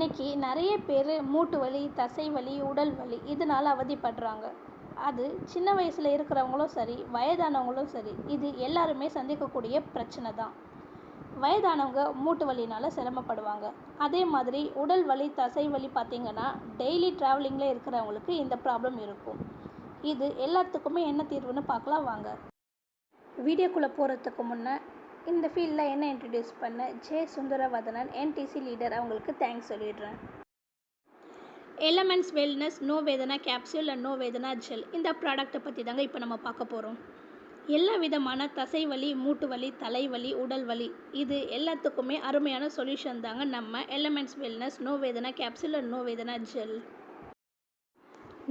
இன்றைக்கி நிறைய பேர் மூட்டு வலி, தசை வலி, உடல் வலி இதனால் அவதிப்படுறாங்க. அது சின்ன வயசில் இருக்கிறவங்களும் சரி, வயதானவங்களும் சரி, இது எல்லாருமே சந்திக்கக்கூடிய பிரச்சனை தான். வயதானவங்க மூட்டு வலினால் சிரமப்படுவாங்க. அதே மாதிரி உடல் வலி, தசை வலி பார்த்திங்கன்னா டெய்லி ட்ராவலிங்கில் இருக்கிறவங்களுக்கு இந்த ப்ராப்ளம் இருக்கும். இது எல்லாத்துக்குமே என்ன தீர்வுன்னு பார்க்கலாம் வாங்க. வீடியோக்குள்ளே போகிறதுக்கு முன்னே இந்த ஃபீல்டில் என்ன இன்ட்ரடியூஸ் பண்ண ஜே சுந்தரவதனன் என்டிசி லீடர் அவங்களுக்கு தேங்க்ஸ் சொல்லிடுறேன். Elements wellness no Vedhana capsule and no Vedhana gel இந்த ப்ராடக்ட்டை பற்றி தாங்க இப்போ நம்ம பார்க்க போகிறோம். எல்லா விதமான தசை வலி, மூட்டு வலி, தலைவலி, உடல் வலி இது எல்லாத்துக்குமே அருமையான சொல்யூஷன் தாங்க நம்ம elements wellness no Vedhana capsule and no Vedhana gel.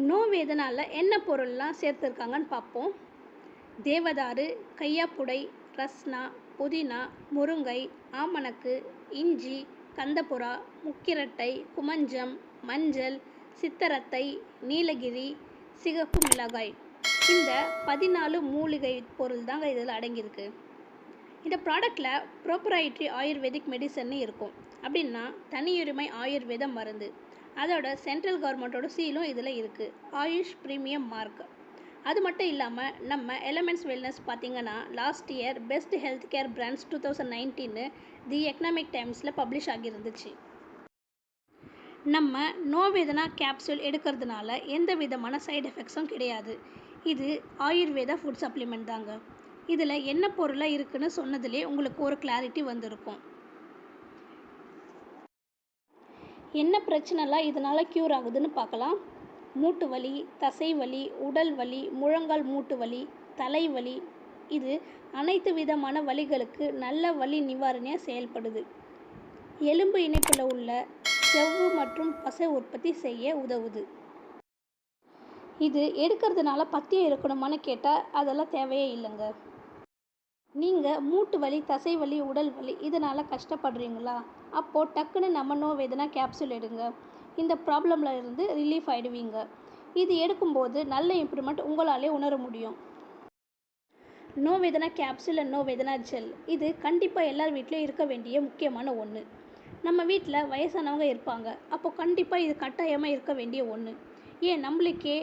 No வேதனாவில் என்ன பொருள்லாம் சேர்த்துருக்காங்கன்னு பார்ப்போம். தேவதாரு, கையாப்புடை, ரஸ்னா, புதினா, முருங்கை, ஆமணக்கு, இஞ்சி, கந்தப்புறா, முக்கிரட்டை, குமஞ்சம், மஞ்சள், சித்தரத்தை, நீலகிரி, சிகப்பு மிளகாய் இந்த 14 மூலிகை பொருள் தாங்க இதில் அடங்கியிருக்கு. இந்த ப்ராடக்டில் ப்ரோப்ரைட்ரி ஆயுர்வேதிக் மெடிசன்னு இருக்கும். அப்படின்னா தனியுரிமை ஆயுர்வேத மருந்து. அதோட சென்ட்ரல் கவர்மெண்ட்டோட சீலும் இதில் இருக்குது. AYUSH premium mark. அது மட்டும் இல்லாமல் நம்ம எலமெண்ட்ஸ் வெல்னஸ் பார்த்திங்கன்னா last year best health care brands 2019 the economic டைம்ஸில் பப்ளிஷ் ஆகியிருந்துச்சு. நம்ம நோ வேதனா கேப்சூல் எடுக்கிறதுனால எந்த விதமான சைடு எஃபெக்ட்ஸும் கிடையாது. இது ஆயுர்வேதா ஃபுட் சப்ளிமெண்ட் தாங்க. இதில் என்ன பொருளாக இருக்குதுன்னு சொன்னதுலேயே உங்களுக்கு ஒரு கிளாரிட்டி வந்திருக்கும். என்ன பிரச்சனைலாம் இதனால் க்யூர் ஆகுதுன்னு பார்க்கலாம். மூட்டு வலி, தசை வலி, உடல் வலி, முழங்கால் மூட்டு வலி, தலைவலி இது அனைத்து விதமான வலிகளுக்கு நல்ல வலி நிவாரணியாக செயல்படுது. எலும்பு இணைப்பில் உள்ள செவ்வு மற்றும் பசை உற்பத்தி செய்ய உதவுது. இது எடுக்கிறதுனால பத்தியம் இருக்கணுமான்னு கேட்டால் அதெல்லாம் தேவையே இல்லைங்க. நீங்கள் மூட்டு வலி, தசை வலி, உடல் வலி இதனால் கஷ்டப்படுறீங்களா? அப்போது டக்குன்னு நம்ம நோ வேதனா கேப்சூல் எடுங்க. இந்த ப்ராப்ளமில் இருந்து ரிலீஃப் ஆகிடுவீங்க. இது எடுக்கும்போது நல்ல இம்ப்ரூவ்மெண்ட் உங்களாலே உணர முடியும். No Vedhana capsule and no Vedhana gel இது கண்டிப்பாக எல்லார் வீட்லேயும் இருக்க வேண்டிய முக்கியமான ஒன்று. நம்ம வீட்டில் வயசானவங்க இருப்பாங்க. அப்போது கண்டிப்பாக இது கட்டாயமாக இருக்க வேண்டிய ஒன்று. ஏன் நம்மளுக்கே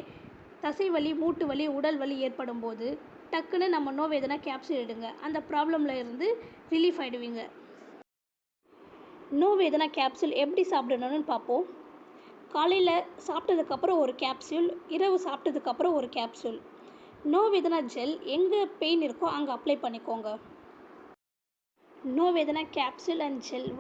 தசை வலி, மூட்டு வலி, உடல் வலி ஏற்படும் போது டக்குன்னு நம்ம நோ வேதனா கேப்சூல் எடுங்க. அந்த ப்ராப்ளமில் இருந்து ரிலீஃப் ஆகிடுவீங்க. நோ வேதனா கேப்சூல் எப்படி சாப்பிடணும்னு பார்ப்போம். காலையில் சாப்பிட்டதுக்கப்புறம் ஒரு கேப்சூல், இரவு சாப்பிட்டதுக்கப்புறம் ஒரு கேப்சூல். நோ வேதனா ஜெல் எங்கே பெயின் இருக்கோ அங்கே அப்ளை பண்ணிக்கோங்க. No Vedhana capsule and gel